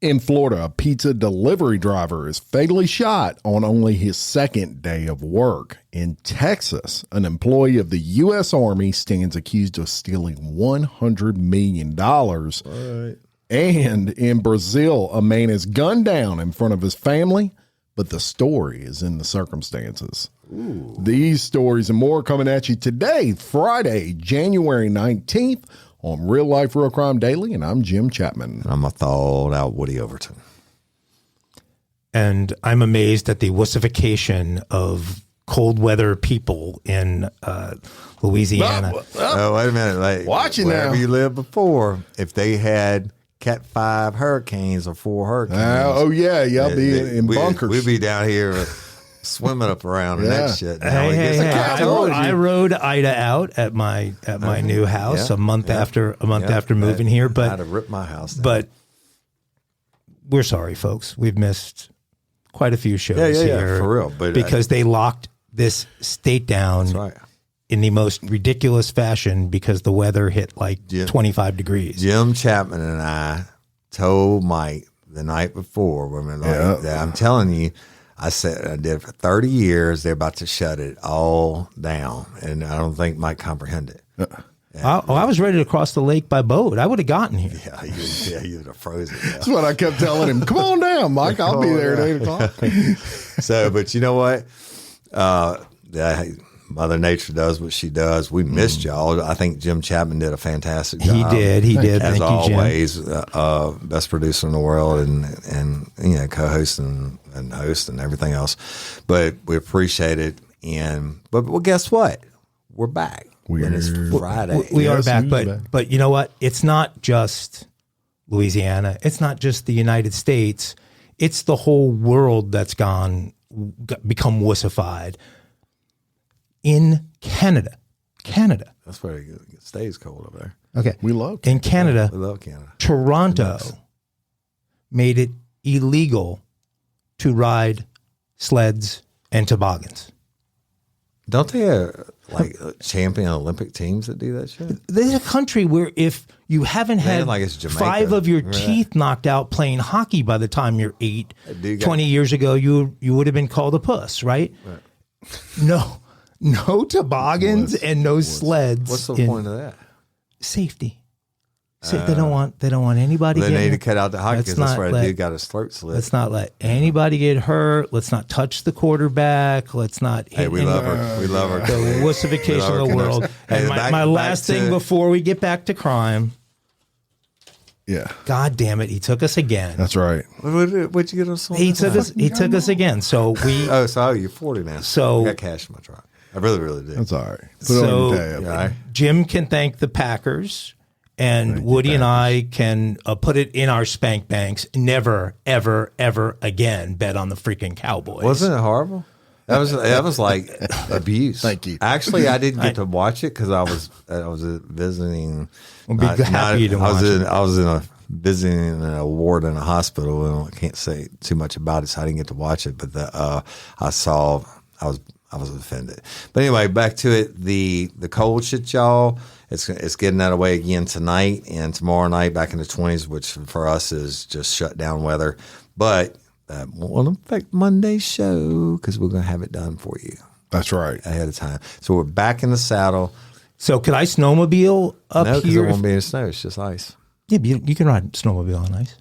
In Florida, a pizza delivery driver is fatally shot on only his second day of work. In Texas, an employee of the U.S. Army stands accused of stealing $100 million. Right. And in Brazil, a man is gunned down in front of his family, but the story is in the circumstances. Ooh. These stories and more coming at you today, Friday, January 19th. On Real Life, Real Crime Daily, and I'm Jim Chapman. I'm a thawed out Woody Overton. And I'm amazed at the wussification of cold weather people in Louisiana. Oh, wait a minute. Like, watch it wherever now. you lived before, if they had Cat 5 hurricanes or 4 hurricanes. I'll be in bunkers. We'd be down here swimming up around and that shit. Hey, I rode Ida out at my new house a month after moving here, but I'd have ripped my house down. But we're sorry, folks. We've missed quite a few shows here for real. But because they locked this state down in the most ridiculous fashion because the weather hit like 25 degrees. Jim Chapman and I told Mike the night before, I'm telling you, I said I did it for 30 years. They're about to shut it all down, and I don't think Mike comprehended it. I was ready to cross the lake by boat. I would have gotten here. You would have frozen. That's what I kept telling him. Come on down, Mike. I'll be there at 8 o'clock. So, but you know what? Mother Nature does what she does. We missed y'all. I think Jim Chapman did a fantastic job. He did. As Thank always, you, Jim. Best producer in the world and co-host and host and everything else. But we appreciate it. But guess what? We're back. It's Friday. We are back, but you know what? It's not just Louisiana. It's not just the United States. It's the whole world that's become wussified. In Canada. That's where it stays cold over there. Okay. We love Canada. In Canada, we love Canada. Toronto made it illegal to ride sleds and toboggans. Don't they have champion Olympic teams that do that shit? There's a country where if you haven't had like it's Jamaica. 5 of your teeth knocked out playing hockey by the time you're 8, 20 years ago, you would have been called a puss, right? No toboggans and no sleds. What's the point of that? Safety. So they don't want anybody. They need to cut out the hockey because that's where a dude got his throat slit. Let's not let anybody get hurt. Let's not touch the quarterback. Let's not. We love her. We love her. The wussification of the world. And my last thing before we get back to crime. Yeah. God damn it! He took us again. That's right. What'd you get us on? He took us again. So we. You're 40 now. So I got cash in my truck. I really do. That's all right. Put it on your tab. Jim can thank the Packers, and Woody and I can put it in our spank banks. Never, ever, ever again bet on the freaking Cowboys. Wasn't it horrible? That was like abuse. Thank you. Actually, I didn't get to watch it because I was visiting. We'll be happy to watch it. I was visiting an award in a hospital, and I can't say too much about it, so I didn't get to watch it. But I was offended. But anyway, back to it. The cold shit, y'all. It's getting that away again tonight and tomorrow night back in the 20s, which for us is just shut down weather. But that won't affect Monday's show because we're going to have it done for you. That's right. Ahead of time. So we're back in the saddle. So could I snowmobile up No, because here? it won't be any snow. It's just ice. Yeah, but you can ride snowmobile on ice.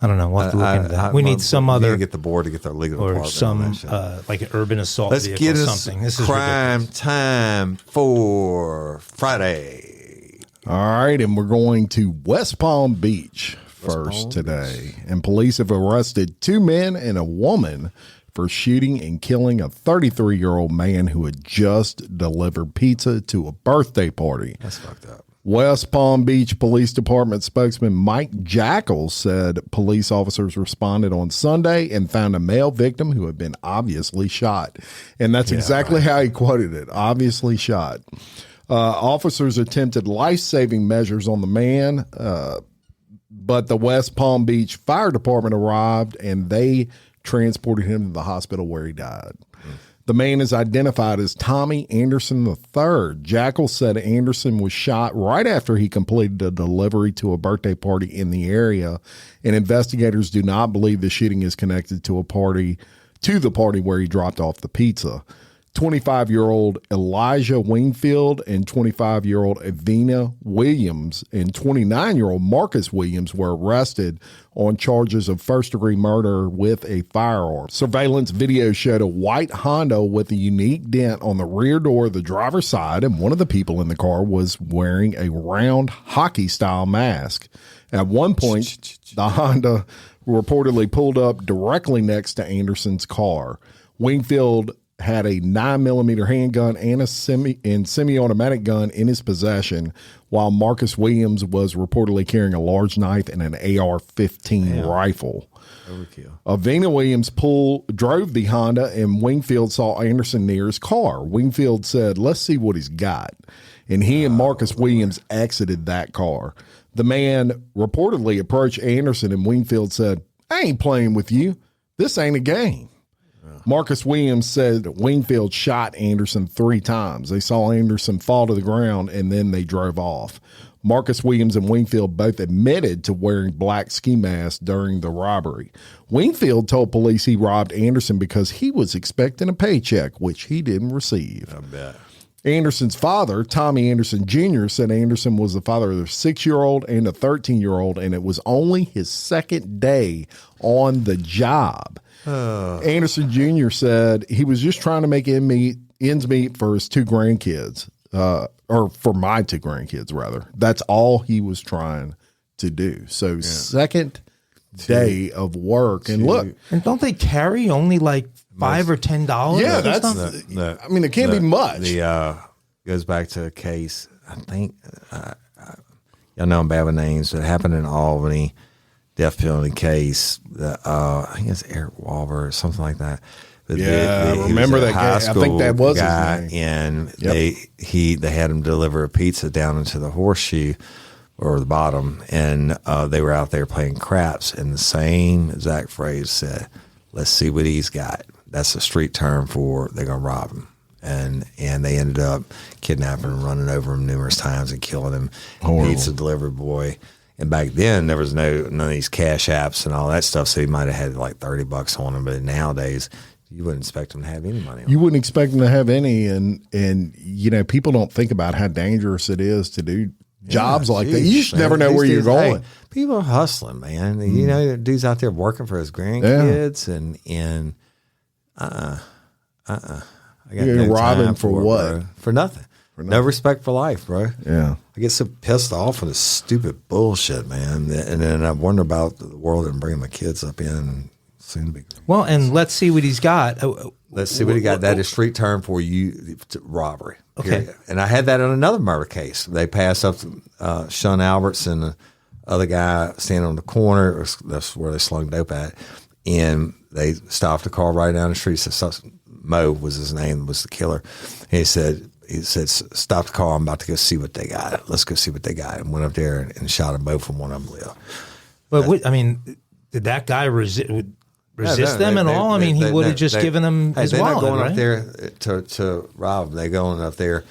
I don't know. We'll have to look into that. We need some other. We need to get the board to get their legal or department some on that shit. like an urban assault Let's vehicle get or us something. This is crime ridiculous. time for Friday. All right, and we're going to West Palm Beach first today. And police have arrested 2 men and a woman for shooting and killing a 33-year-old man who had just delivered pizza to a birthday party. That's fucked up. West Palm Beach Police Department spokesman Mike Jackal said police officers responded on Sunday and found a male victim who had been obviously shot. And that's exactly how he quoted it, obviously shot. Officers attempted life-saving measures on the man, but the West Palm Beach Fire Department arrived and they transported him to the hospital where he died. The man is identified as Tommy Anderson III. Jackal said Anderson was shot right after he completed a delivery to a birthday party in the area, and investigators do not believe the shooting is connected to the party where he dropped off the pizza. 25-year-old Elijah Wingfield and 25-year-old Avina Williams and 29-year-old Marcus Williams were arrested on charges of first-degree murder with a firearm. Surveillance video showed a white Honda with a unique dent on the rear door of the driver's side, and one of the people in the car was wearing a round hockey-style mask. At one point, the Honda reportedly pulled up directly next to Anderson's car. Wingfield had a 9mm handgun and a semi-automatic gun in his possession, while Marcus Williams was reportedly carrying a large knife and an AR-15 rifle. Overkill. Avina Williams drove the Honda, and Wingfield saw Anderson near his car. Wingfield said, "Let's see what he's got." And he and Marcus Williams exited that car. The man reportedly approached Anderson, and Wingfield said, "I ain't playing with you. This ain't a game." Marcus Williams said Wingfield shot Anderson 3 times. They saw Anderson fall to the ground, and then they drove off. Marcus Williams and Wingfield both admitted to wearing black ski masks during the robbery. Wingfield told police he robbed Anderson because he was expecting a paycheck, which he didn't receive. I bet. Anderson's father, Tommy Anderson Jr., said Anderson was the father of a 6-year-old and a 13-year-old, and it was only his second day on the job. Anderson Jr. said he was just trying to make ends meet for his 2 grandkids, or for my 2 grandkids, rather. That's all he was trying to do. So second day of work. And look. And don't they carry only like $5 or $10? Yeah, that's, I mean, it can't be much. Goes back to a case, I think, y'all know I'm bad with names, but it happened in Albany. Death penalty case. I think it's Eric Walber or something like that. I remember that guy. I think that was guy, his name. And they had him deliver a pizza down into the horseshoe or the bottom, and they were out there playing craps, and the same exact phrase said, "Let's see what he's got." That's a street term for they're gonna rob him. And they ended up kidnapping him, running over him numerous times, and killing him. Horrible. Pizza delivery boy. And back then, there was none of these cash apps and all that stuff, so he might have had like $30 on him. But nowadays, you wouldn't expect him to have any money on him. You wouldn't expect him to have any. And you know, people don't think about how dangerous it is to do jobs like that. You just never know where you're going. Hey, people are hustling, man. You know, dude's out there working for his grandkids, and I got You're robbing for what? Bro. For nothing. No respect for life, bro. Yeah. I get so pissed off with this stupid bullshit, man. And then I wonder about the world and bringing my kids up in and soon to be. Well, and let's see what he's got. Let's see what he got. That is street term for robbery. Okay. Period. And I had that in another murder case. They passed up Sean Alberts and the other guy standing on the corner. That's where they slung dope at. And they stopped the car right down the street. Mo was his name, was the killer. And he said, "Stop the car. I'm about to go see what they got. Let's go see what they got." And went up there and shot them both, and one of them lived. But I mean, did that guy resist them at all? I mean, he would have just given them his they're wallet, not going right? up there to rob. They're going up there.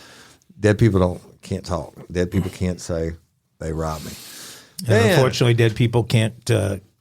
Dead people can't talk. Dead people can't say they robbed me. And unfortunately, dead people can't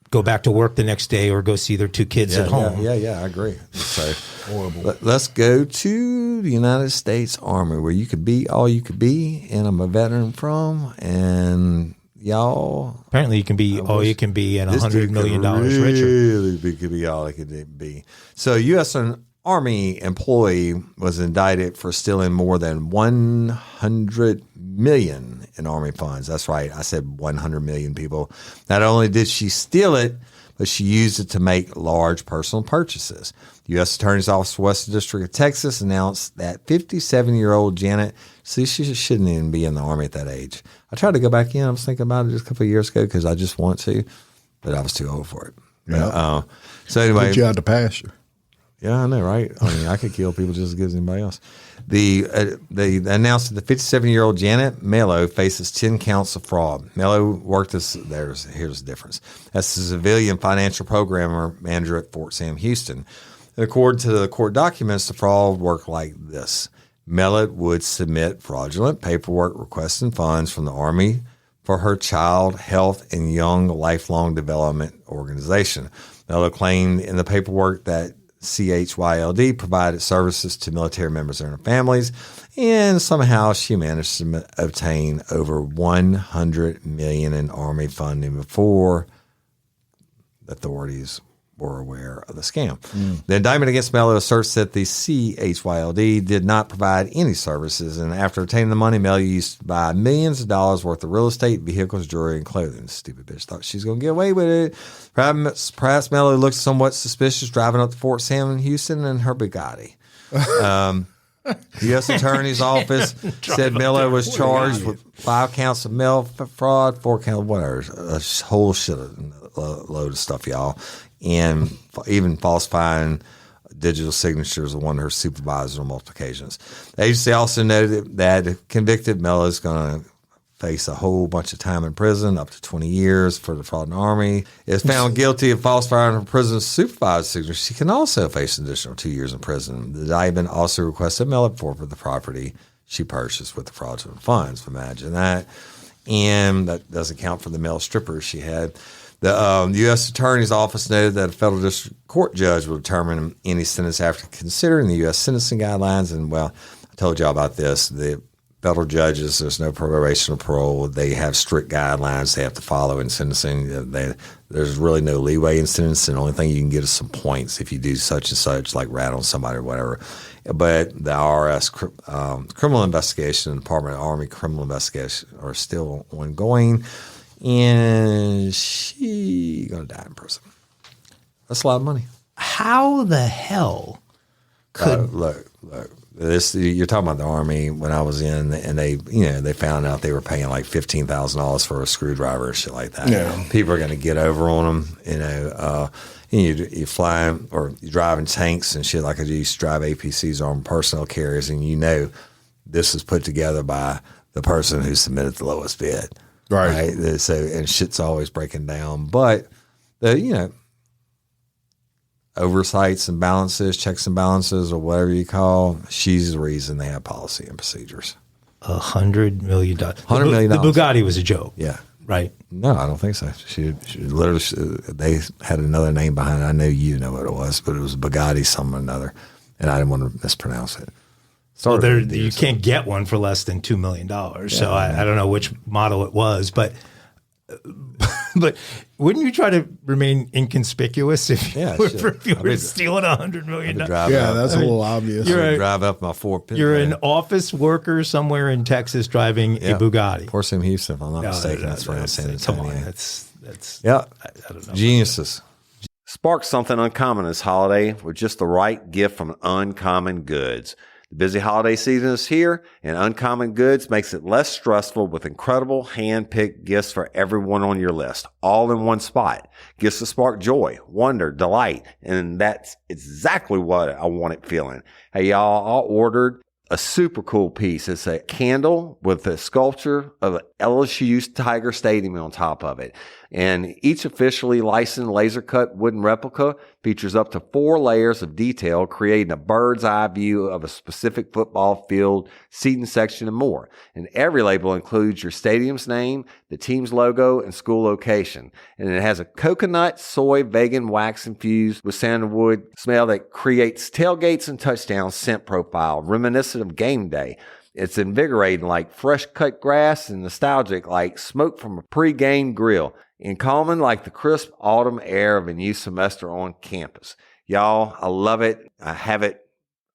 go back to work the next day or go see their 2 kids at home. Yeah, I agree. So horrible. Let's go to the United States Army, where you could be all you could be, and I'm a veteran from, and y'all. Apparently, you can be all you can be and $100 million richer. Really could be all it could be. So, U.S. Army employee was indicted for stealing more than $100 million in Army funds. That's right. I said 100 million, people. Not only did she steal it, but she used it to make large personal purchases. The U.S. Attorney's Office for Western District of Texas announced that 57-year-old Janet, she shouldn't even be in the Army at that age. I tried to go back in. I was thinking about it just a couple of years ago because I just want to, but I was too old for it. Yeah. So anyway. Put you out to pasture. Yeah, I know, right? I mean, I could kill people just as good as anybody else. They announced that the 57-year-old Janet Mello faces 10 counts of fraud. Mello worked here's the difference, as a civilian financial programmer manager at Fort Sam Houston. And according to the court documents, the fraud worked like this. Mellot would submit fraudulent paperwork requesting funds from the Army for her Child, Health, and Young Lifelong Development Organization. Mellot claimed in the paperwork that CHYLD provided services to military members and their families, and somehow she managed to obtain over $100 million in Army funding before the authorities were aware of the scam. The indictment against Mellot asserts that the CHYLD did not provide any services, and after obtaining the money, Mellot used to buy millions of dollars worth of real estate, vehicles, jewelry, and clothing. Stupid bitch thought she's going to get away with it. Perhaps Mellot looked somewhat suspicious driving up to Fort Sam in Houston in her Bugatti. The U.S. Attorney's Office said Mellot was charged with 5 counts of mail fraud, 4 counts, whatever, a whole load of stuff, y'all. And even falsifying digital signatures of one of her supervisors on multiple occasions. The agency also noted that if convicted, Mellot is going to face a whole bunch of time in prison, up to 20 years for the fraud in the Army. If found guilty of falsifying her prison supervisor's signature, she can also face an additional 2 years in prison. The indictment also requested Mellot forfeit the property she purchased with the fraudulent funds. Imagine that. And that doesn't count for the male strippers she had. The U.S. Attorney's Office noted that a federal district court judge will determine any sentence after considering the U.S. sentencing guidelines. And, well, I told y'all about this. The federal judges, there's no probation or parole. They have strict guidelines they have to follow in sentencing. There's really no leeway in sentencing. The only thing you can get is some points if you do such and such, like rat on somebody or whatever. But the IRS criminal investigation and Department of Army criminal investigation are still ongoing. And she gonna die in prison. That's a lot of money. How the hell could look? This you're talking about the Army when I was in, and they found out they were paying like $15,000 for a screwdriver and shit like that. Yeah. People are gonna get over on them. You flying or you driving tanks and shit like I used to drive APCs on personnel carriers, and this was put together by the person who submitted the lowest bid. Right. So, and shit's always breaking down. But oversights and balances, checks and balances, or whatever you call, she's the reason they have policy and procedures. $100 million. $100 million. The Bugatti was a joke. Yeah. Right. No, I don't think so. She literally, they had another name behind it. I know you know what it was, but it was Bugatti something or another, and I didn't want to mispronounce it. Well, you can't get one for less than $2 million. So I don't know which model it was, but wouldn't you try to remain inconspicuous if you were stealing $100 million? That's a little obvious. Drive up my You're an office worker somewhere in Texas driving a Bugatti. Port St. Houston, if I'm not mistaken. That's around San Antonio. Come on, that's I don't know. Geniuses. Spark something uncommon this holiday with just the right gift from Uncommon Goods. The busy holiday season is here, and Uncommon Goods makes it less stressful with incredible hand-picked gifts for everyone on your list, all in one spot. Gifts to spark joy, wonder, delight, and that's exactly what I wanted feeling. Hey, y'all, I ordered a super cool piece. It's a candle with a sculpture of LSU's Tiger Stadium on top of it. And each officially licensed laser cut wooden replica features up to 4 layers of detail, creating a bird's eye view of a specific football field, seating section, and more. And every label includes your stadium's name, the team's logo, and school location. And it has a coconut, soy, vegan wax infused with sandalwood smell that creates tailgates and touchdown scent profile, reminiscent of game day. It's invigorating like fresh cut grass and nostalgic like smoke from a pre-game grill, and calming like the crisp autumn air of a new semester on campus. Y'all, I love it. I have it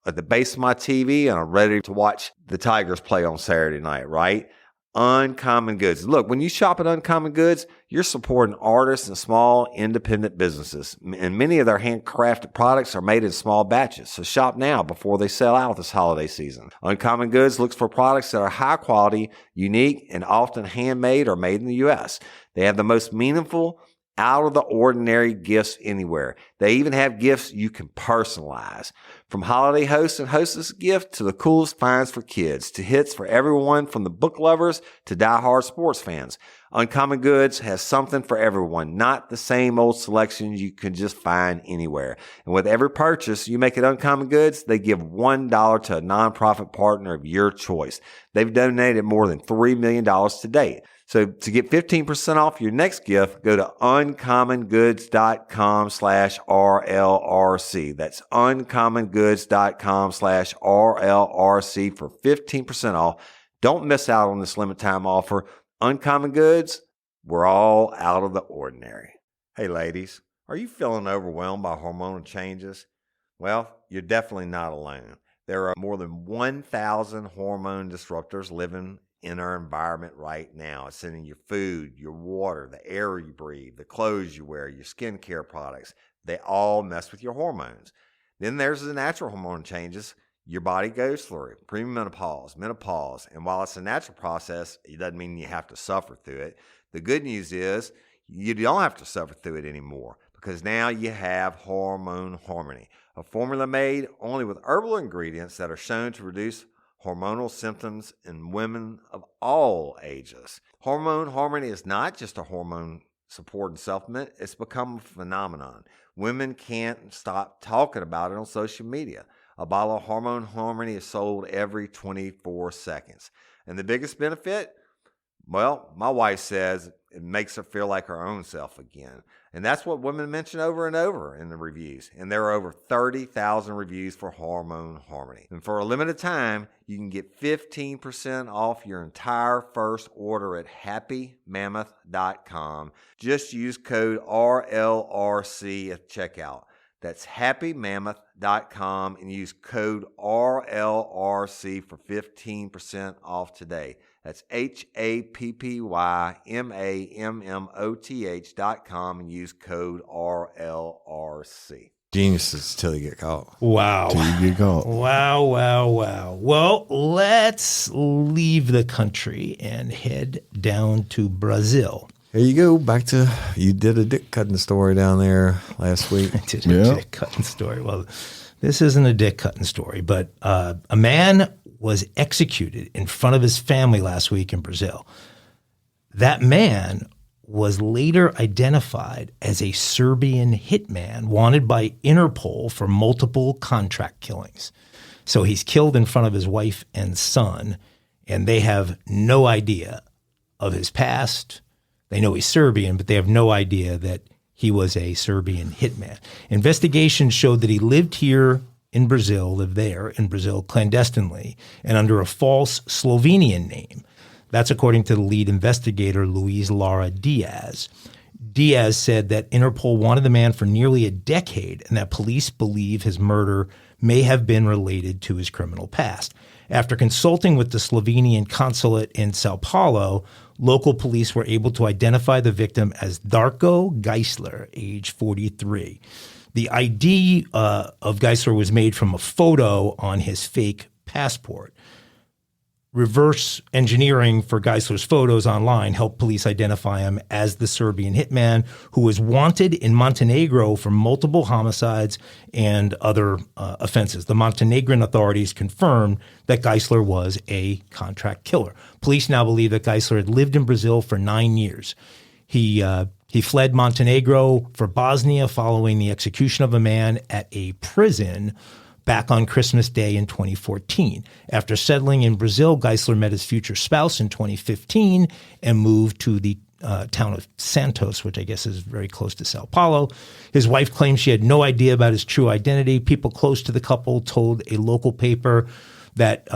at the base of my TV, and I'm ready to watch the Tigers play on Saturday night, right? Uncommon Goods. Look, when you shop at Uncommon Goods, you're supporting artists and small independent businesses. And many of their handcrafted products are made in small batches. So shop now before they sell out this holiday season. Uncommon Goods looks for products that are high quality, unique, and often handmade or made in the U.S. They have the most meaningful out of the ordinary gifts anywhere. They even have gifts you can personalize. From holiday host and hostess gift to the coolest finds for kids to hits for everyone from the book lovers to diehard sports fans. Uncommon Goods has something for everyone, not the same old selections you can just find anywhere. And with every purchase you make at Uncommon Goods, they give $1 to a nonprofit partner of your choice. They've donated more than $3 million to date. So to get 15% off your next gift, go to uncommongoods.com/RLRC. That's uncommongoods.com/RLRC for 15% off. Don't miss out on this limited time offer. Uncommon Goods, we're all out of the ordinary. Hey ladies, are you feeling overwhelmed by hormonal changes? Well, you're definitely not alone. There are more than 1,000 hormone disruptors living in our environment right now. It's in your food, your water, the air you breathe, the clothes you wear, your skincare products. They all mess with your hormones. Then there's the natural hormone changes your body goes through, premenopause, menopause. And while it's a natural process, it doesn't mean you have to suffer through it. The good news is you don't have to suffer through it anymore because now you have Hormone Harmony, a formula made only with herbal ingredients that are shown to reduce hormonal symptoms in women of all ages. Hormone Harmony is not just a hormone support and supplement. It's become a phenomenon. Women can't stop talking about it on social media. A bottle of Hormone Harmony is sold every 24 seconds. And the biggest benefit? Well, my wife says it makes her feel like her own self again. And that's what women mention over and over in the reviews. And there are over 30,000 reviews for Hormone Harmony. And for a limited time, you can get 15% off your entire first order at happymammoth.com. Just use code RLRC at checkout. That's happymammoth.com and use code RLRC for 15% off today. That's happymammoth.com and use code RLRC. Geniuses till you get caught. Wow. Till you get caught. Wow, wow, wow. Well, let's leave the country and head down to Brazil. Here you go. Back to, you did a dick cutting story down there last week. I did a dick cutting story. Well, this isn't a dick cutting story, but a man was executed in front of his family last week in Brazil. That man was later identified as a Serbian hitman wanted by Interpol for multiple contract killings. So he's killed in front of his wife and son, and they have no idea of his past. They know he's Serbian, but they have no idea that he was a Serbian hitman. Investigations showed that he lived there in Brazil clandestinely and under a false Slovenian name. That's according to the lead investigator, Luis Lara Diaz. Diaz said that Interpol wanted the man for nearly a decade and that police believe his murder may have been related to his criminal past. After consulting with the Slovenian consulate in Sao Paulo, local police were able to identify the victim as Darko Geisler, age 43. The ID of Geisler was made from a photo on his fake passport. Reverse engineering for Geisler's photos online helped police identify him as the Serbian hitman who was wanted in Montenegro for multiple homicides and other offenses. The Montenegrin authorities confirmed that Geisler was a contract killer. Police now believe that Geisler had lived in Brazil for 9 years. He fled Montenegro for Bosnia following the execution of a man at a prison back on Christmas Day in 2014. After settling in Brazil, Geisler met his future spouse in 2015 and moved to the town of Santos, which I guess is very close to Sao Paulo. His wife claims she had no idea about his true identity. People close to the couple told a local paper that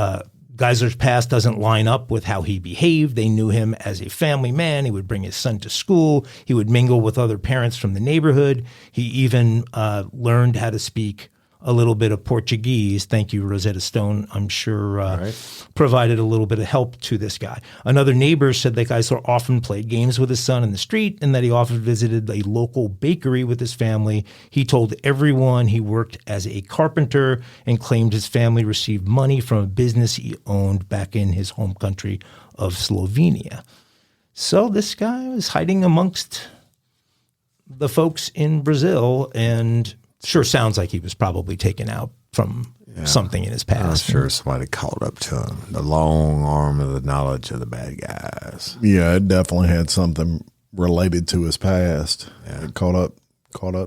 Geisler's past doesn't line up with how he behaved. They knew him as a family man. He would bring his son to school. He would mingle with other parents from the neighborhood. He even learned how to speak a little bit of Portuguese. Thank you, Rosetta Stone. I'm sure provided a little bit of help to this guy. Another neighbor said that Geisler often played games with his son in the street and that he often visited a local bakery with his family. He told everyone he worked as a carpenter and claimed his family received money from a business he owned back in his home country of Slovenia. So this guy was hiding amongst the folks in Brazil, and sure sounds like he was probably taken out from something in his I'm past. sure somebody called up to him. The long arm of the knowledge of the bad guys. Yeah, it definitely had something related to his past. It caught up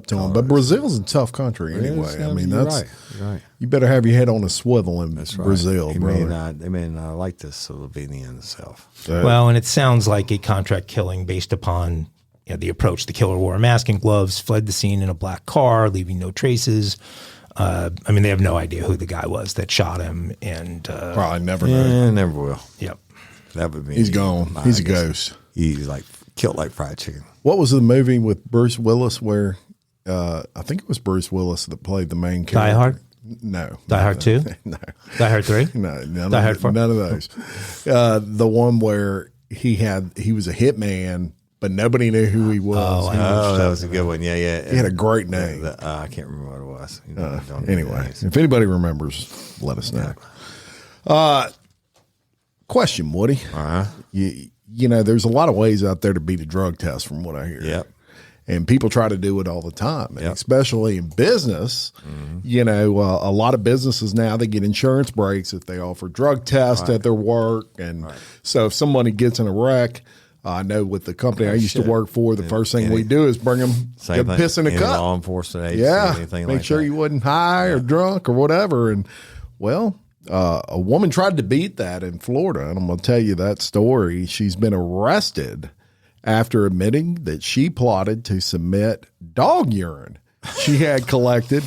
to him. But Brazil's a tough country anyway. I mean, that's right. You better have your head on a swivel in Brazil, brother. They may not like this Slovenian itself. Well, and it sounds like a contract killing based upon the approach. The killer wore a mask and gloves, fled the scene in a black car, leaving no traces. I mean, they have no idea who the guy was that shot him, and Probably never know. Yeah, never will. Yep. That would be. He's gone. He's a ghost. He's like killed like fried chicken. What was the movie with Bruce Willis where I think it was Bruce Willis that played the main character? Die Hard? No. Die Hard 2? No. Die Hard 3? No. Die Hard 4? None of those. The one where he was a hitman, but nobody knew who he was. Oh, that was a good one. Yeah. He had a great name. I can't remember what it was. Anyway, if anybody remembers, let us know. Question, Woody. You know, there's a lot of ways out there to beat a drug test from what I hear. Yep. And people try to do it all the time, and especially in business. You know, a lot of businesses now, they get insurance breaks if they offer drug tests at their work. And so if somebody gets in a wreck, I know with the company I used to work for, the first thing we do is bring them get piss in a cup. Law enforcement agency, make sure you wasn't high or drunk or whatever. And well, a woman tried to beat that in Florida, and I'm going to tell you that story. She's been arrested after admitting that she plotted to submit dog urine she had collected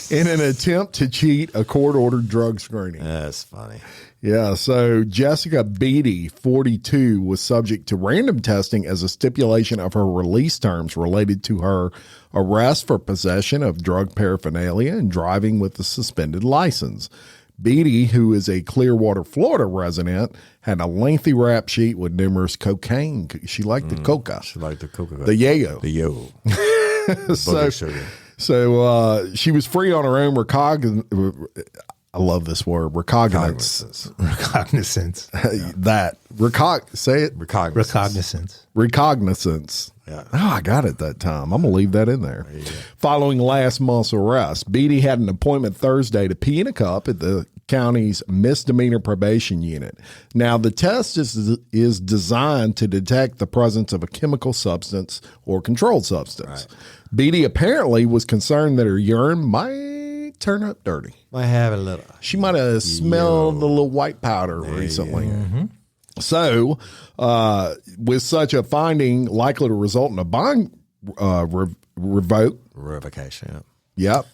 in an attempt to cheat a court-ordered drug screening. That's funny. Yeah, so Jessica Beatty, 42, was subject to random testing as a stipulation of her release terms related to her arrest for possession of drug paraphernalia and driving with a suspended license. Beatty, who is a Clearwater, Florida resident, had a lengthy rap sheet with numerous cocaine. She liked the coca. She liked the coca. The yayo. The yo. So she was free on her own I love this word, recognizance. Recognizance. Say it. Recognizance. Yeah. Oh, I got it that time. I'm going to leave that in there. Following last month's arrest, Beatty had an appointment Thursday to pee in a cup at the county's misdemeanor probation unit. Now, the test is designed to detect the presence of a chemical substance or controlled substance. Right. Beatty apparently was concerned that her urine might turn up dirty. Might have a little. She might have smelled the little white powder recently. So, with such a finding likely to result in a bond revocation. Yep.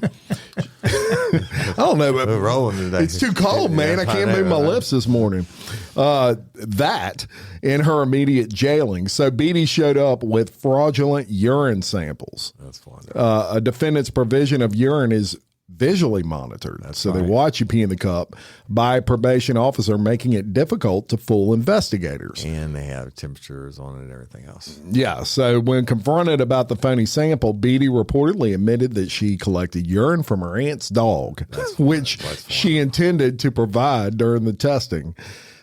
I don't know. We're rolling today. It's too cold, man. I can't move my lips this morning. That in her immediate jailing. So Beatty showed up with fraudulent urine samples. That's wonderful. A defendant's provision of urine is visually monitored. They watch you pee in the cup by a probation officer, making it difficult to fool investigators. And they have temperatures on it and everything else. Yeah. So when confronted about the phony sample, Beatty reportedly admitted that she collected urine from her aunt's dog, which she intended to provide during the testing.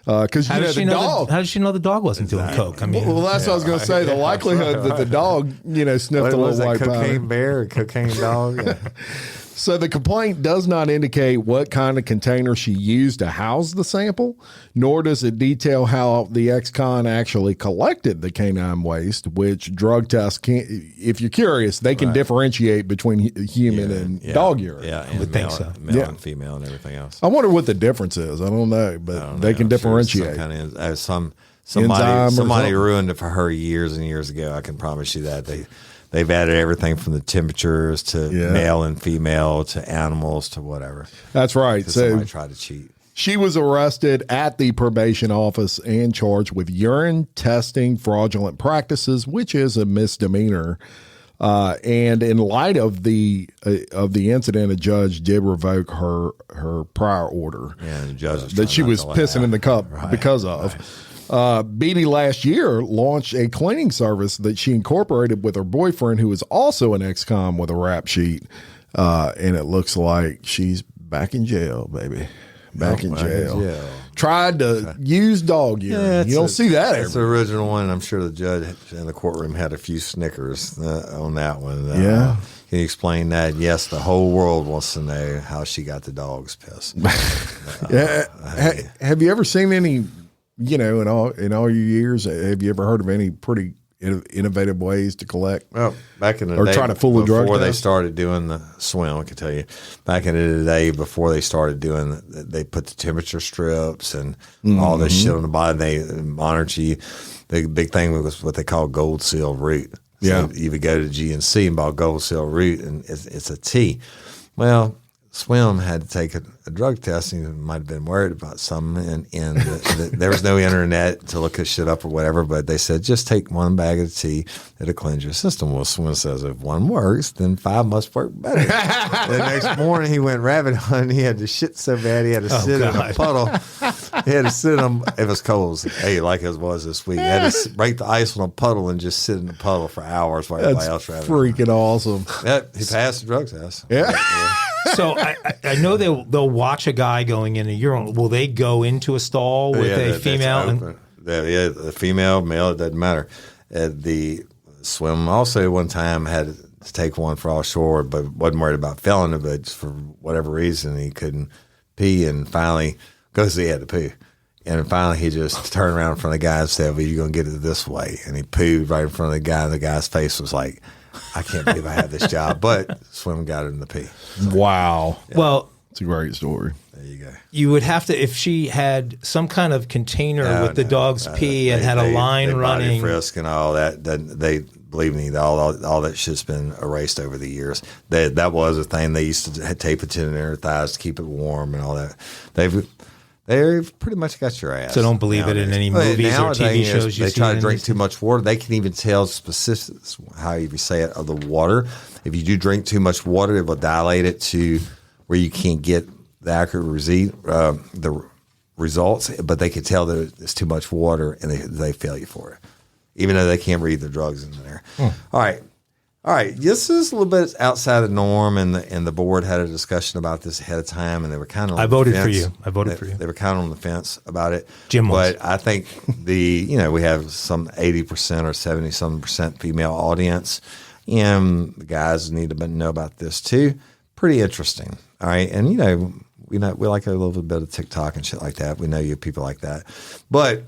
Because how did she know the dog wasn't doing coke? I mean, well, that's what I was going to say. The likelihood that the dog, sniffed a little white powder. Cocaine bear or cocaine dog. Yeah. So the complaint does not indicate what kind of container she used to house the sample, nor does it detail how the ex-con actually collected the canine waste, which drug tests can, if you're curious, they can differentiate between human and dog urine. Yeah, I would think so. Male and female and everything else. I wonder what the difference is. I don't know, but they can differentiate. Somebody ruined it for her years and years ago. I can promise you that. They've added everything from the temperatures to male and female to animals to whatever. That's right. So somebody tried to cheat. She was arrested at the probation office and charged with urine testing fraudulent practices, which is a misdemeanor. And in light of the incident, a judge did revoke her prior order that she was pissing in the cup because of. Beatty last year launched a cleaning service that she incorporated with her boyfriend, who is also an ex-con with a rap sheet. And it looks like she's back in jail, baby. Back in jail. tried to use dog urine. You don't see that That's the everywhere. original one. I'm sure the judge in the courtroom had a few snickers on that one. Yeah. Can you explain that? Yes, the whole world wants to know how she got the dog's piss. Have you ever seen any, in all your years, have you ever heard of any pretty innovative ways to collect? Well, back in the Or day, try to fool a drug before they test? started doing the swim, I can tell you, back in the day, before they started doing, they put the temperature strips and all this shit on the bottom. They monitored you. The big thing was what they call gold seal root. So Yeah. you would go to GNC and buy gold seal root, and it's a tea. Well, Swim had to take a drug test, and he might have been worried about something, and there was no internet to look this shit up or whatever, but they said, just take one bag of tea, it'll cleanse your system. Well, Swim says, if one works, then 5 must work better. The next morning, he went rabbit hunting. He had to shit so bad, he had to sit in a puddle. He had to sit in it was cold. Hey, like it was this week. He had to break the ice on a puddle and just sit in the puddle for hours while everybody else That's rabbit freaking awesome. Yep, he passed the drug test. Yeah. So I know they'll watch a guy going in a urinal. Will they go into a stall with a female? The female, male, it doesn't matter. The Swim also one time had to take one for offshore, but wasn't worried about failing it, but for whatever reason he couldn't pee, and finally, because he had to pee. And finally, he just turned around in front of the guy and said, well, you're going to get it this way. And he pooed right in front of the guy, and the guy's face was like, I can't believe I have this job. But Swim got it in the pee. Wow. Well, It's a great story. There you go. you would have to, if she had some kind of container with the dog's pee and had a line running. Body frisk and all that. They believe me, all that shit's been erased over the years. That was a thing. They used to tape it to their thighs to keep it warm and all that. They've pretty much got your ass. So don't believe it in any movies or TV shows you They see. try to drink too much water. They can even tell specifics, how you say it, of the water. If you do drink too much water, it will dilate it to where you can't get the accurate the results. But they can tell that it's too much water, and they fail you for it, even though they can't read the drugs in there. All right. This is a little bit outside the norm, and the board had a discussion about this ahead of time, and they were kind of. I voted for you. They were kind of on the fence about it. Jim was. But I think we have some 80% or 70-some% female audience, and the guys need to know about this too. Pretty interesting. All right, and we like a little bit of TikTok and shit like that. We know you people like that, but.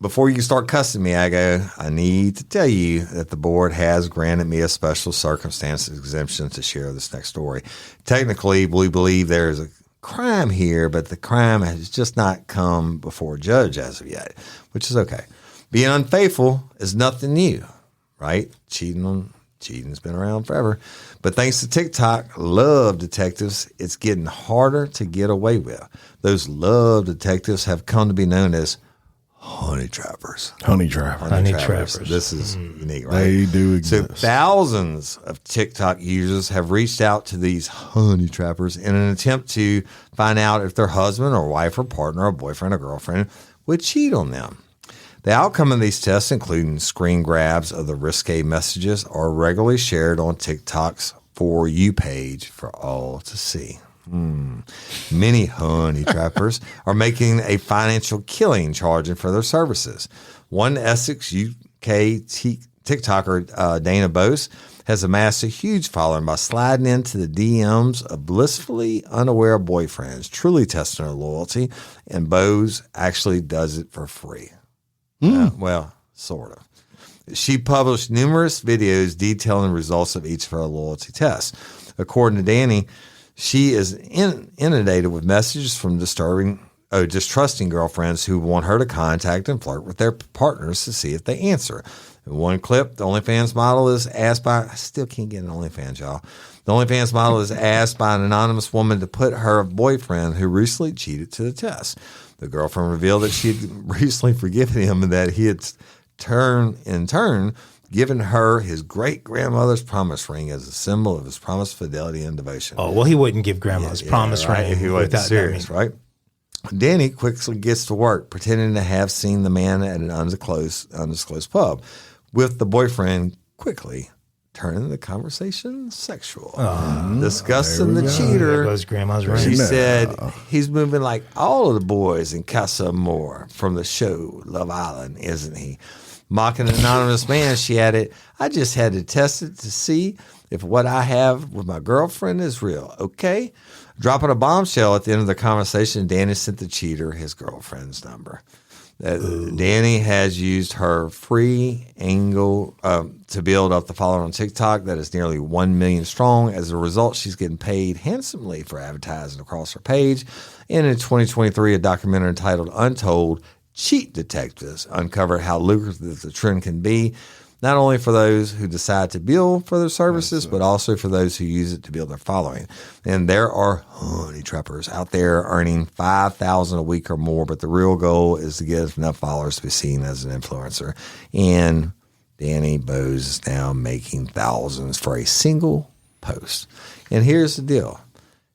Before you start cussing me, I need to tell you that the board has granted me a special circumstance exemption to share this next story. Technically, we believe there is a crime here, but the crime has just not come before a judge as of yet, which is okay. Being unfaithful is nothing new, right? Cheating's been around forever. But thanks to TikTok, love detectives, it's getting harder to get away with. Those love detectives have come to be known as honey trappers. Honey trapper. Honey trappers. This is unique, right? They do exist. So thousands of TikTok users have reached out to these honey trappers in an attempt to find out if their husband or wife or partner or boyfriend or girlfriend would cheat on them. The outcome of these tests, including screen grabs of the risque messages, are regularly shared on TikTok's For You page for all to see. Many honey trappers are making a financial killing charging for their services. One Essex, UK TikToker, Dana Bose, has amassed a huge following by sliding into the DMs of blissfully unaware boyfriends, truly testing their loyalty, and Bose actually does it for free. Well, sort of. She published numerous videos detailing the results of each of her loyalty tests. According to Danny, she is inundated with messages from distrusting girlfriends who want her to contact and flirt with their partners to see if they answer. In one clip, the OnlyFans model is asked by, I still can't get an OnlyFans, y'all. The OnlyFans model is asked by an anonymous woman to put her boyfriend who recently cheated to the test. The girlfriend revealed that she had recently forgiven him and that he had in turn given her his great-grandmother's promise ring as a symbol of his promised fidelity and devotion. Oh, well, he wouldn't give grandma's promise ring. He wasn't serious, right? Danny quickly gets to work, pretending to have seen the man at an undisclosed pub, with the boyfriend quickly turning the conversation sexual. Discussing the cheater. There goes Grandma's ring. She said he's moving like all of the boys in Casa Amor from the show Love Island, isn't he? Mocking an anonymous man, she added, I just had to test it to see if what I have with my girlfriend is real. Okay? Dropping a bombshell at the end of the conversation, Danny sent the cheater his girlfriend's number. Danny has used her free angle to build up the following on TikTok that is nearly 1 million strong. As a result, she's getting paid handsomely for advertising across her page. And in 2023, a documentary entitled Untold, Cheat Detectives uncovered how lucrative the trend can be, not only for those who decide to bill for their services, but also for those who use it to build their following. And there are honey trappers out there earning $5,000 a week or more, but the real goal is to get enough followers to be seen as an influencer. And Danny Bose is now making thousands for a single post. And here's the deal.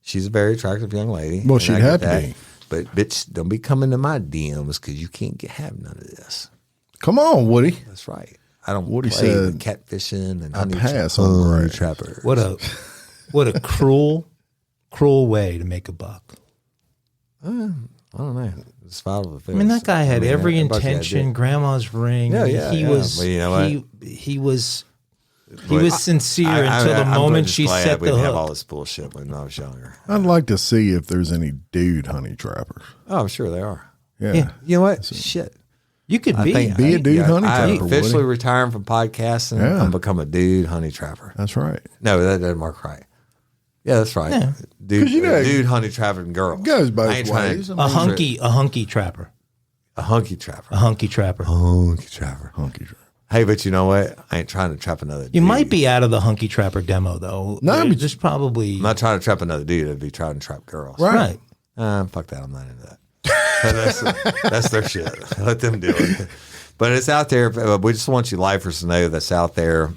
She's a very attractive young lady. Well, she'd have to be. But bitch, don't be coming to my DMs because you can't have none of this. Come on, Woody. That's right. I don't Woody play said, with catfishing and I pass on honey the trapper. What a cruel way to make a buck. I don't know. It's filed with I mean, that guy had every everybody's got intention. dick. Grandma's ring. Yeah. He was. Well, you know what? He was sincere until the moment she set we the didn't have all hook. this bullshit when I was younger. I'd like to see if there's any dude honey trappers. Oh, I'm sure they are. Yeah. You know what? Shit. You could I be. think Be a dude honey I'm trapper, officially Woody. retiring from podcasting and become a dude honey trapper. That's right. No, that doesn't work right. Yeah, that's right. Yeah. Dude, you know, dude honey trapping girls. Goes both I ain't trying ways. to- a hunky trapper. A hunky trapper. A hunky trapper. Hunky trapper. Hunky trapper. Hey, but you know what? I ain't trying to trap another dude. You might be out of the hunky trapper demo though. No, but just probably I'm not trying to trap another dude. I'd be trying to trap girls. right. Fuck that. I'm not into that. That's their shit. Let them do it. But it's out there. We just want you lifers to know that's out there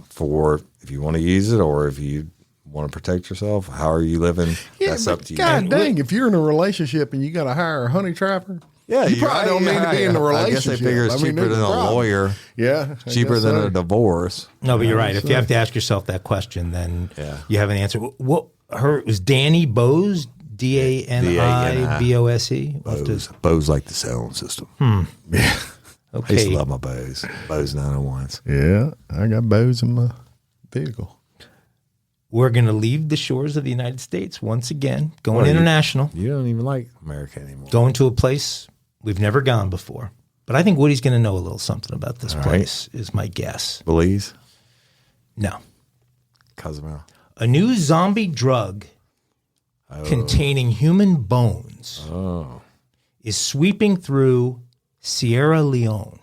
for if you want to use it or if you want to protect yourself. How are you living? That's up to you. God dang, if you're in a relationship and you got to hire a honey trapper, Yeah, you probably don't need to be in a I guess they relationship. figure it's I mean, cheaper there's than a a problem. lawyer. Yeah. I Cheaper guess than so. a divorce. No, but you're right. If you have to ask yourself that question, then Yeah. you have an answer. What it was Danny Bose, DANIBOSE. Bose like the sound system. Yeah. I used Okay. to love my Bose. Bose 901s. Yeah. I got bows in my vehicle. We're going to leave the shores of the United States once again, going Well, international, You don't even like America anymore. going to a place we've never gone before. But I think Woody's going to know a little something about this place, is my guess. Belize? No. Cozumel. A new zombie drug containing human bones is sweeping through Sierra Leone,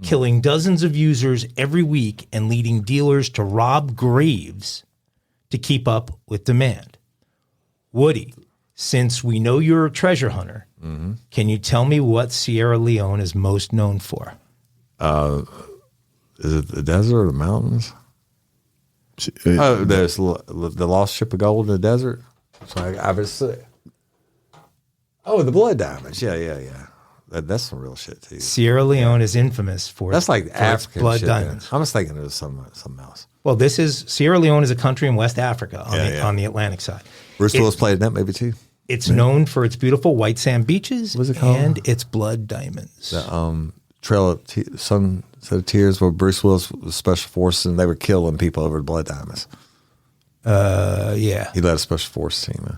killing dozens of users every week and leading dealers to rob graves to keep up with demand. Woody, since we know you're a treasure hunter, can you tell me what Sierra Leone is most known for? Is it the desert or the mountains? There's the lost ship of gold in the desert. So I was sick. Oh, the blood diamonds. Yeah. That's some real shit too. Sierra Leone is infamous for That's like its African blood shit. diamonds. I was thinking it was something else. Well, Sierra Leone is a country in West Africa on the Atlantic side. Bruce Willis played in that movie too. It's known for its beautiful white sand beaches What's it called? and its blood diamonds. Trail of Sunset of Tears, where Bruce Willis was special forces and they were killing people over blood diamonds. Yeah. He led a special force team. Man.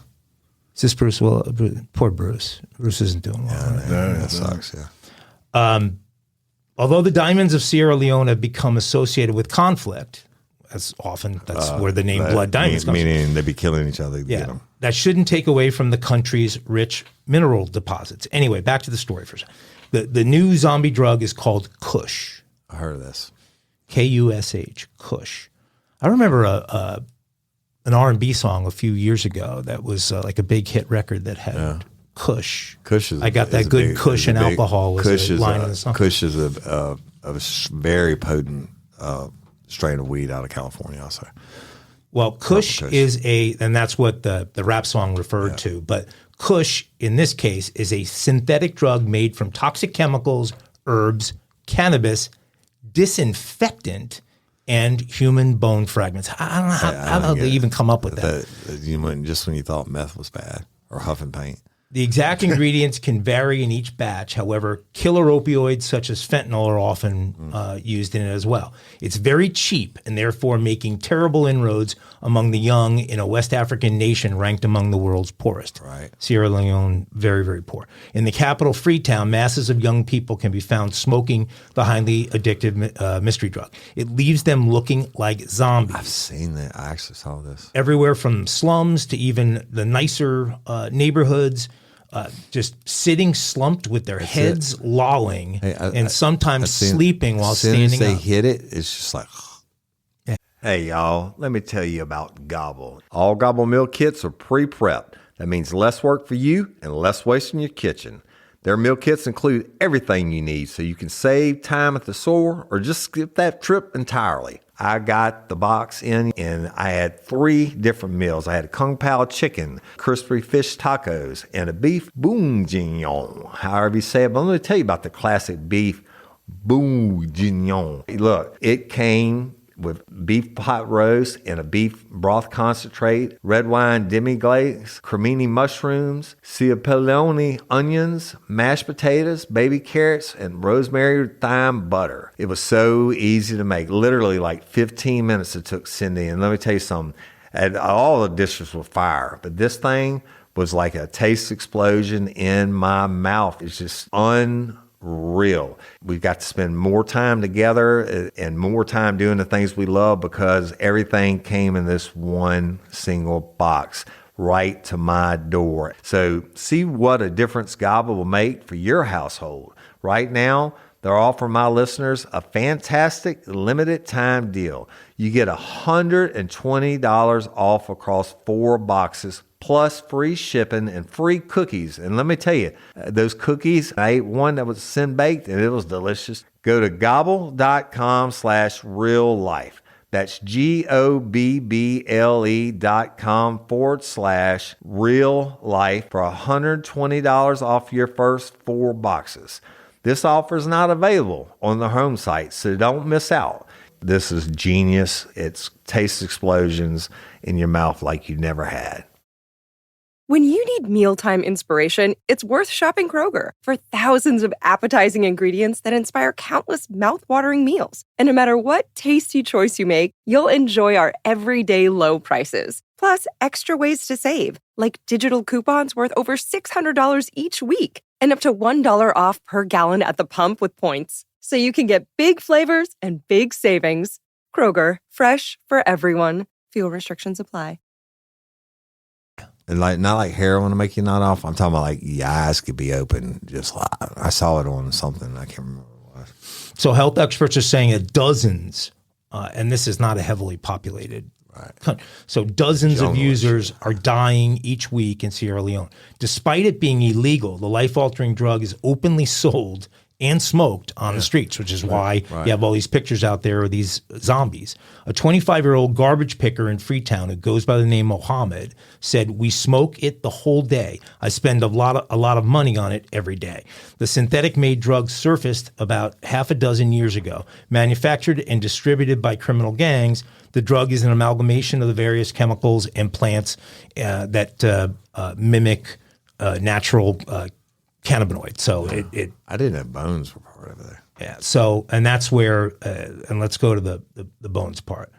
Is this Bruce? Poor Bruce. Bruce isn't doing well. Right? That sucks. Yeah. Although the diamonds of Sierra Leone have become associated with conflict, that's where the name blood diamonds comes from. Meaning they'd be killing each other to get them. That shouldn't take away from the country's rich mineral deposits. Anyway, back to the story for a second. The new zombie drug is called Kush. I heard of this. Kush. Kush. I remember an R&B song a few years ago that was like a big hit record that had Kush. Kush is. I got that good Kush and alcohol was Kush a is line in the song. Kush is a very potent strain of weed out of California. Also, Well, Kush is and that's what the rap song referred to. But Kush, in this case, is a synthetic drug made from toxic chemicals, herbs, cannabis, disinfectant, and human bone fragments. I don't know how they even come up with that. Just when you thought meth was bad or huffing paint. The exact ingredients can vary in each batch. However, killer opioids such as fentanyl are often used in it as well. It's very cheap and therefore making terrible inroads among the young in a West African nation ranked among the world's poorest. Right. Sierra Leone, very, very poor. In the capital, Freetown, masses of young people can be found smoking the highly addictive mystery drug. It leaves them looking like zombies. I've seen that. I actually saw this. Everywhere from slums to even the nicer neighborhoods. Just sitting slumped with their heads lolling and sometimes sleeping while standing up. As soon as they hit it, it's just like... Hey, y'all, let me tell you about Gobble. All Gobble meal kits are pre-prepped. That means less work for you and less waste in your kitchen. Their meal kits include everything you need so you can save time at the store or just skip that trip entirely. I got the box in and I had 3 different meals. I had a Kung Pao chicken, crispy fish tacos, and a beef bourguignon, however you say it. But let me tell you about the classic beef bourguignon. Look, it came with beef pot roast and a beef broth concentrate, red wine demi-glaze, cremini mushrooms, cipollone onions, mashed potatoes, baby carrots, and rosemary thyme butter. It was so easy to make. Literally like 15 minutes it took Cindy. And let me tell you something. And all the dishes were fire, but this thing was like a taste explosion in my mouth. It's just unreal. We've got to spend more time together and more time doing the things we love because everything came in this one single box right to my door. So see what a difference Gobble will make for your household. Right now, they're offering my listeners a fantastic limited time deal. You get $120 off across 4 boxes plus free shipping and free cookies. And let me tell you, those cookies, I ate one that was sin baked and it was delicious. Go to gobble.com/real life. That's GOBBLE.com/real life for $120 off your first 4 boxes. This offer is not available on the home site, so don't miss out. This is genius. It's taste explosions in your mouth like you never had. When you need mealtime inspiration, it's worth shopping Kroger for thousands of appetizing ingredients that inspire countless mouth-watering meals. And no matter what tasty choice you make, you'll enjoy our everyday low prices. Plus, extra ways to save, like digital coupons worth over $600 each week and up to $1 off per gallon at the pump with points. So you can get big flavors and big savings. Kroger, fresh for everyone. Fuel restrictions apply. And like not like heroin to make you nod off. I'm talking about like your eyes could be open. Just like I saw it on something. I can't remember what it was. So health experts are saying that dozens, and this is not a heavily populated country. So dozens of users are dying each week in Sierra Leone. Despite it being illegal, the life-altering drug is openly sold and smoked on the streets, which is why you have all these pictures out there of these zombies. A 25-year-old garbage picker in Freetown who goes by the name Mohammed said, "We smoke it the whole day. I spend a lot of money on it every day." The synthetic-made drug surfaced about half a dozen years ago. Manufactured and distributed by criminal gangs, the drug is an amalgamation of the various chemicals and plants that mimic natural cannabinoid. So it I didn't know bones were part of it. Yeah. So, and that's where, and let's go to the bones part.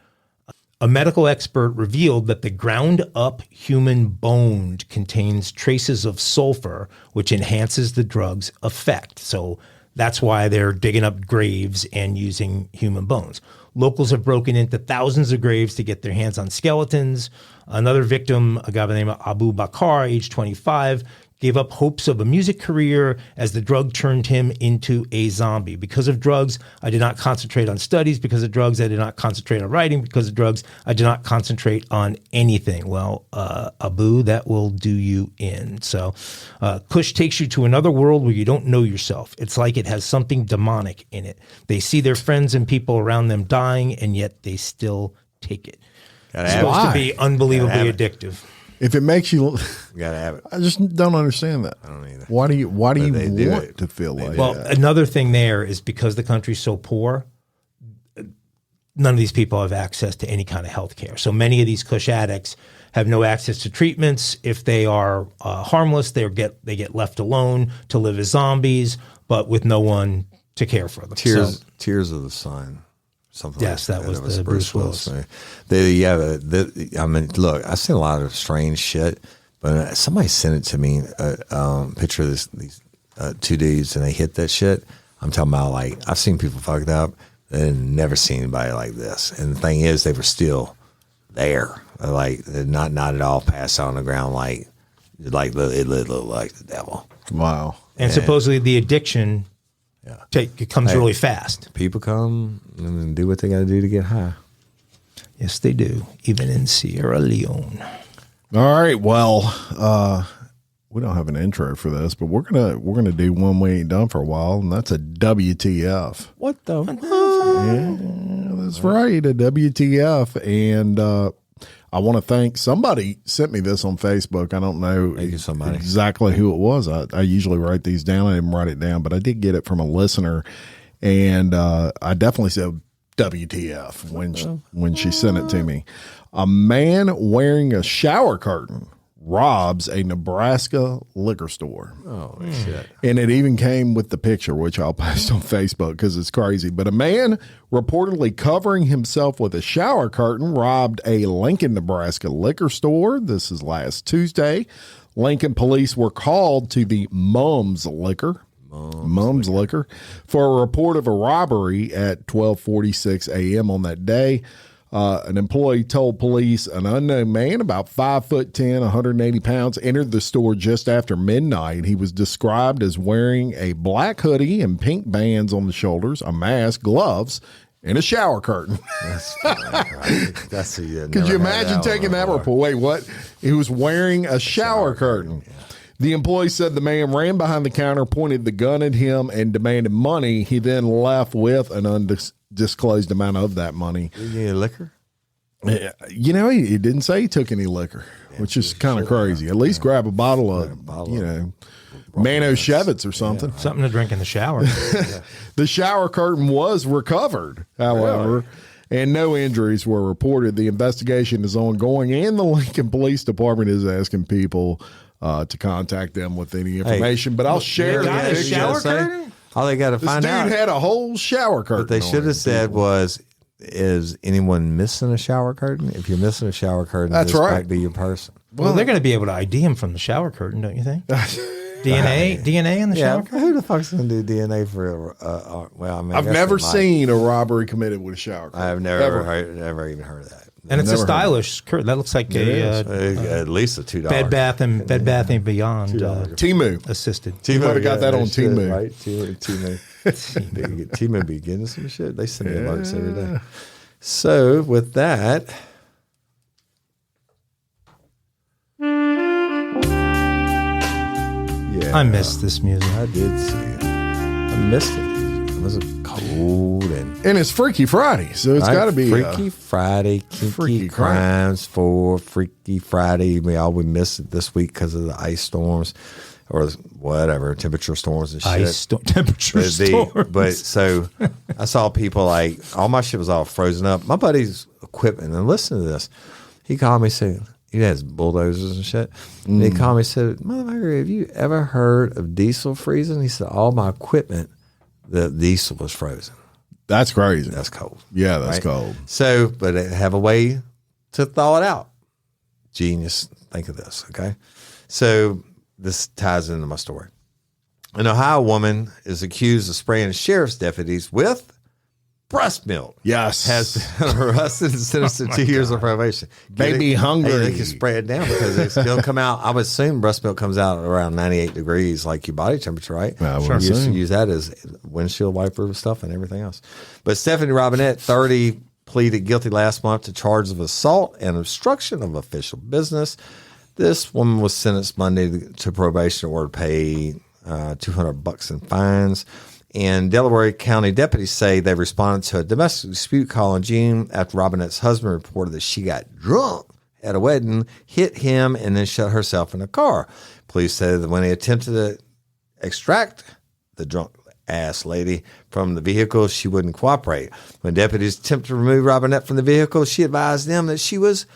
A medical expert revealed that the ground up human bone contains traces of sulfur, which enhances the drug's effect. So that's why they're digging up graves and using human bones. Locals have broken into thousands of graves to get their hands on skeletons. Another victim, a guy by the name of Abu Bakar, age 25, gave up hopes of a music career as the drug turned him into a zombie. Because of drugs, I did not concentrate on studies. Because of drugs, I did not concentrate on writing. Because of drugs, I did not concentrate on anything. Well, Abu, that will do you in. So Kush takes you to another world where you don't know yourself. It's like it has something demonic in it. They see their friends and people around them dying, and yet they still take it. It's supposed to be unbelievably addictive. If it makes you, You gotta have it. I just don't understand that. I don't either. Why do you want it. to feel like Well, that? another thing there is because the country's so poor, none of these people have access to any kind of health care. So many of these Kush addicts have no access to treatments. If they are harmless, they get left alone to live as zombies, but with no one to care for them. Tears of the Sun. Something yes, like that was the Bruce Willis. I mean, look, I've seen a lot of strange shit, but somebody sent it to me, picture of these two dudes, and they hit that shit. I'm talking about, like, I've seen people fucked up and never seen anybody like this. And the thing is, they were still there. Like, they're not at all passed on the ground like it looked like the devil. Wow. And supposedly the addiction it comes really fast. People come and do what they got to do to get high. Yes, they do, even in Sierra Leone. All right. Well, we don't have an intro for this, but we're gonna do one we ain't done for a while, and that's a WTF. What the? Yeah, that's right, a WTF. And I want to thank somebody sent me this on Facebook. I don't know exactly who it was. I usually write these down. I didn't write it down, but I did get it from a listener, and I definitely said WTF when she sent it to me. A man wearing a shower curtain robs a Nebraska liquor store. Oh, shit. And it even came with the picture, which I'll post on Facebook because it's crazy. But a man reportedly covering himself with a shower curtain robbed a Lincoln, Nebraska liquor store. This is last Tuesday. Lincoln police were called to the Mum's Liquor for a report of a robbery at 12:46 a.m. on that day. An employee told police an unknown man, about 5'10", 180 pounds, entered the store just after midnight. He was described as wearing a black hoodie and pink bands on the shoulders, a mask, gloves, and a shower curtain. That's funny, right? Could you imagine taking that report? Wait, what? He was wearing a shower curtain. Yeah. The employee said the man ran behind the counter, pointed the gun at him, and demanded money. He then left with an undisclosed amount of that money. Did you get liquor? You know, he didn't say he took any liquor, which is kind of crazy. At least grab a bottle of Manoshevitz or something. Yeah, something to drink in the shower. The shower curtain was recovered, however, and no injuries were reported. The investigation is ongoing, and the Lincoln Police Department is asking people to contact them with any information. But I'll share a the shower curtain? All they got to find out. This dude had a whole shower curtain. What they should have said was, is anyone missing a shower curtain? If you're missing a shower curtain, that's this right. might be your person. Well, they're going to be able to ID him from the shower curtain, don't you think? DNA in the shower curtain? Who the fuck's going to do DNA for I've never seen a robbery committed with a shower curtain. I've never even heard of that. And it's a stylish curtain. That looks like at least a $2. Bed Bath and Beyond Timu assisted. You might have got that on Timu, right? Timu. Timu be getting some shit. They send me alerts every day. So with that, I missed this music. I did see it. I missed it. It was cold and it's Freaky Friday, so it's got to be Freaky Friday, kinky crimes for Freaky Friday. We missed it this week because of the ice storms or whatever, temperature storms and shit. Temperature storms. But so I saw people like, all my shit was all frozen up. My buddy's equipment, and listen to this. He called me saying, he has bulldozers and shit. And he called me and said, motherfucker, have you ever heard of diesel freezing? He said, all my equipment, the diesel was frozen. That's crazy. That's cold. Yeah, that's cold. So, but they have a way to thaw it out. Genius. Think of this, okay? So this ties into my story. An Ohio woman is accused of spraying sheriff's deputies with breast milk. Yes. Has been arrested and sentenced to 2 years of probation. Baby hungry. Hey, they can spray it down because it's going to come out. I would assume breast milk comes out around 98 degrees, like your body temperature, right? I would You used to assume. use that as windshield wiper stuff and everything else. But Stephanie Robinette, 30, pleaded guilty last month to charges of assault and obstruction of official business. This woman was sentenced Monday to probation or to pay $200 in fines. And Delaware County deputies say they responded to a domestic dispute call in June after Robinette's husband reported that she got drunk at a wedding, hit him, and then shut herself in a car. Police said that when they attempted to extract the drunk ass lady from the vehicle, she wouldn't cooperate. When deputies attempted to remove Robinette from the vehicle, she advised them that she was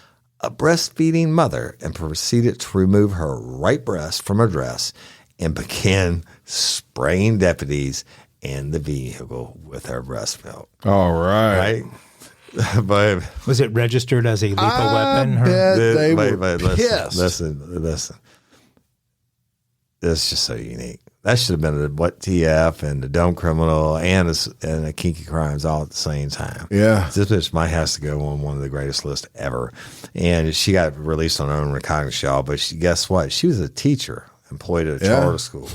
a breastfeeding mother and proceeded to remove her right breast from her dress and began spraying deputies in the vehicle with her breast milk. All right. But Was it registered as a lethal weapon? Listen. It's just so unique. That should have been a what TF and the dumb criminal and a kinky crimes all at the same time. Yeah. This bitch might have to go on one of the greatest lists ever. And she got released on her own recognizance, y'all. But guess what? She was a teacher employed at a charter school.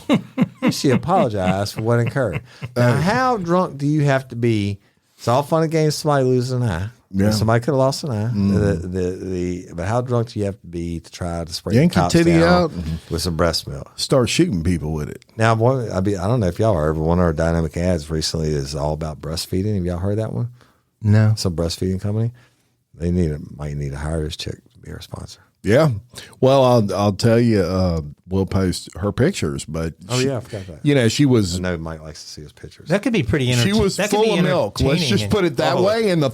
She apologized for what occurred. Now, how drunk do you have to be? It's all fun and games. Somebody loses an eye. Yeah. Somebody could have lost an eye. But how drunk do you have to be to try to spray Yank your titty out with some breast milk? Start shooting people with it. Now, I don't know if y'all heard, but one of our dynamic ads recently is all about breastfeeding. Have y'all heard that one? No. Some breastfeeding company. They might need to hire this chick to be our sponsor. Yeah. Well, I'll tell you, we'll post her pictures, but I forgot that. She was. I know Mike likes to see his pictures. That could be pretty entertaining. She was full of milk. Let's just put it that way. And the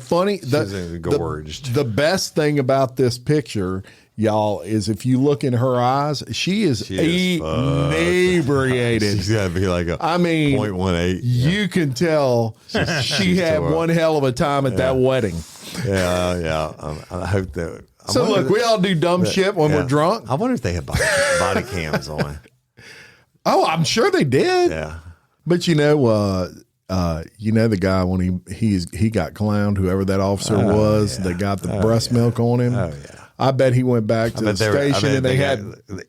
best thing about this picture, y'all, is if you look in her eyes, she is inebriated. She's got to be like a 0.18. You can tell she had one hell of a time at that wedding. Yeah. I hope that. So look, we all do dumb shit when we're drunk. I wonder if they had body cams on. Oh, I'm sure they did. Yeah. But the guy when he got clowned, whoever that officer was that got the breast milk on him. Oh yeah. I bet he went back to the station and they had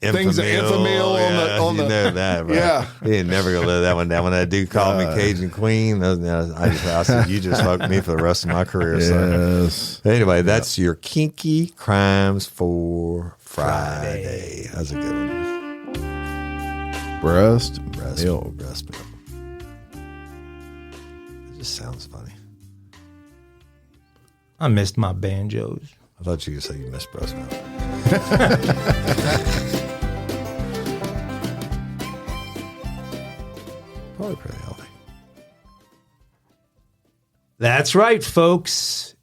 things of Infamil on the that, bro. Yeah. He ain't never gonna let that one down. When that dude called me Cajun Queen, I said, you just fucked me for the rest of my career. Yes. So. Anyway, that's your kinky crimes for Friday. That's a good one. Breast milk. Breast milk. It just sounds funny. I missed my banjos. I thought you could say you missed breast milk. Probably pretty healthy. That's right, folks.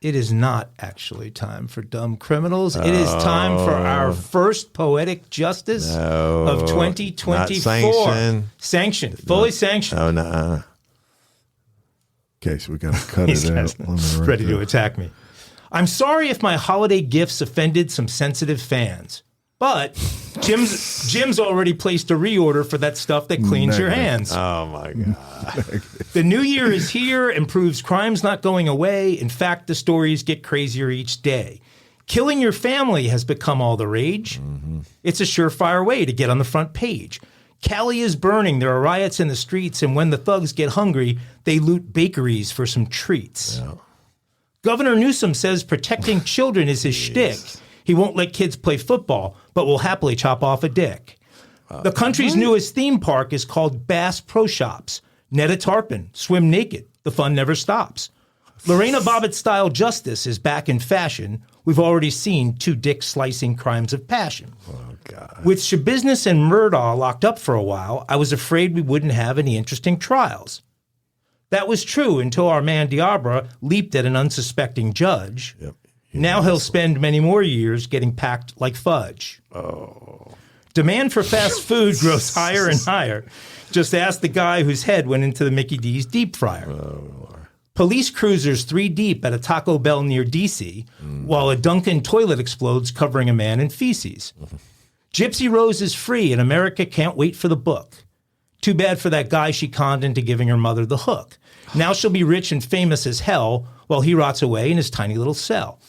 It is not actually time for dumb criminals. It is time for our first poetic justice of 2024. Not sanctioned. Fully sanctioned. Oh, no. Okay, so we got to cut it out. Ready to attack me. I'm sorry if my holiday gifts offended some sensitive fans, but Jim's already placed a reorder for that stuff that cleans your hands. Oh, my God. The new year is here and proves crime's not going away. In fact, the stories get crazier each day. Killing your family has become all the rage. Mm-hmm. It's a surefire way to get on the front page. Cali is burning. There are riots in the streets, and when the thugs get hungry, they loot bakeries for some treats. Yeah. Governor Newsom says protecting children is his shtick. He won't let kids play football, but will happily chop off a dick. The country's newest theme park is called Bass Pro Shops. Net a tarpon, swim naked. The fun never stops. Lorena Bobbitt-style justice is back in fashion. We've already seen 2 dick-slicing crimes of passion. Oh, God. With Shabusiness and Murdaugh locked up for a while, I was afraid we wouldn't have any interesting trials. That was true until our man Diabra leaped at an unsuspecting judge. Yep. Now he'll spend many more years getting packed like fudge. Oh. Demand for fast food grows higher and higher. Just ask the guy whose head went into the Mickey D's deep fryer. Oh, Lord. Police cruisers 3 deep at a Taco Bell near D.C., while a Dunkin' toilet explodes covering a man in feces. Gypsy Rose is free and America can't wait for the book. Too bad for that guy she conned into giving her mother the hook. Now she'll be rich and famous as hell while he rots away in his tiny little cell.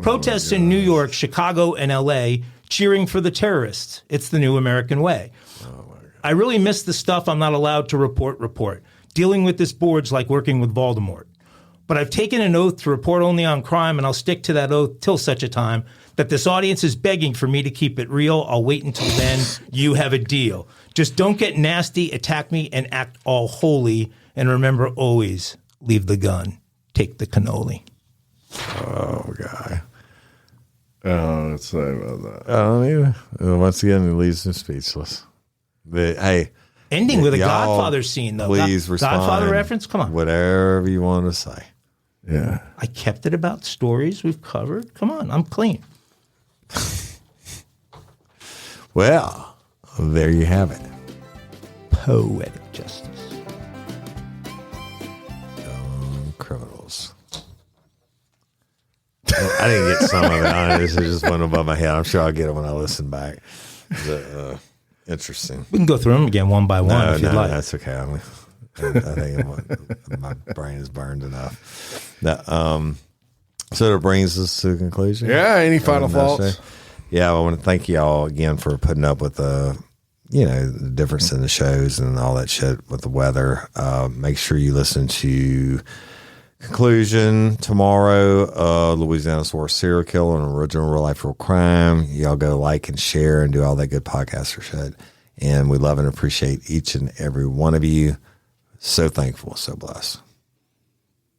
Protests in New York, Chicago, and L.A. cheering for the terrorists. It's the new American way. I really miss the stuff I'm not allowed to report. Dealing with this board's like working with Voldemort. But I've taken an oath to report only on crime, and I'll stick to that oath till such a time that this audience is begging for me to keep it real. I'll wait until then. You have a deal. Just don't get nasty, attack me, and act all holy. And remember, always leave the gun. Take the cannoli. Oh, God. Let's say about that. I don't even. Once again, it leaves him speechless. Hey, Ending with a Y'all, Godfather scene, though. Please respond. Godfather reference? Come on. Whatever you want to say. Yeah. I kept it about stories we've covered. Come on, I'm clean. Well, there you have it. Poetic justice. Criminals. I didn't get some of it. Honestly, it just went above my head. I'm sure I'll get it when I listen back. Interesting. We can go through them again one by one if you'd like. That's okay. I think my brain is burned enough. So that brings us to the conclusion. Yeah. Any final thoughts? Yeah, I want to thank you all again for putting up with the difference in the shows and all that shit with the weather. Make sure you listen to Conclusion tomorrow. Louisiana's worst serial killer and original real life real crime. Y'all go like and share and do all that good podcaster shit. And we love and appreciate each and every one of you. So thankful, so blessed.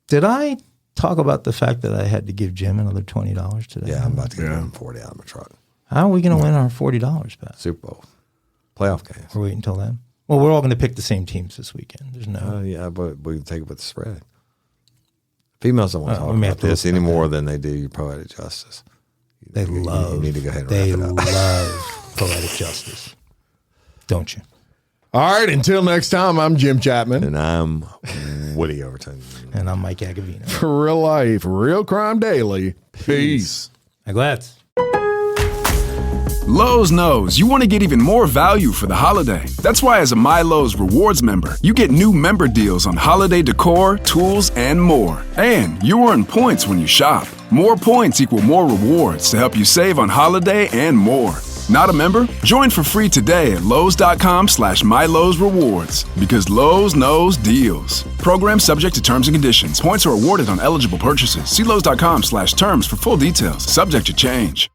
Did I talk about the fact that I had to give Jim another $20 today? Yeah, I'm about to get him 40 out of my truck. How are we going to win our $40 back? Super Bowl. Playoff games. We're waiting until then. Well, we're all going to pick the same teams this weekend. There's no. Yeah, but we can take it with the spread. Females don't want to talk we may about have to this look any at more that. than they do poetic justice. They love. You need to go ahead and They wrap it up. love poetic justice, don't you? All right. Until next time, I'm Jim Chapman. And I'm Woody Overton. And I'm Mike Agovino. For real life, real crime daily. Peace. I'm glad. Lowe's knows you want to get even more value for the holiday. That's why as a MyLowe's Rewards member, you get new member deals on holiday decor, tools, and more. And you earn points when you shop. More points equal more rewards to help you save on holiday and more. Not a member? Join for free today at Lowe's.com/MyLowe's Rewards. Because Lowe's knows deals. Program subject to terms and conditions. Points are awarded on eligible purchases. See Lowe's.com/terms for full details. Subject to change.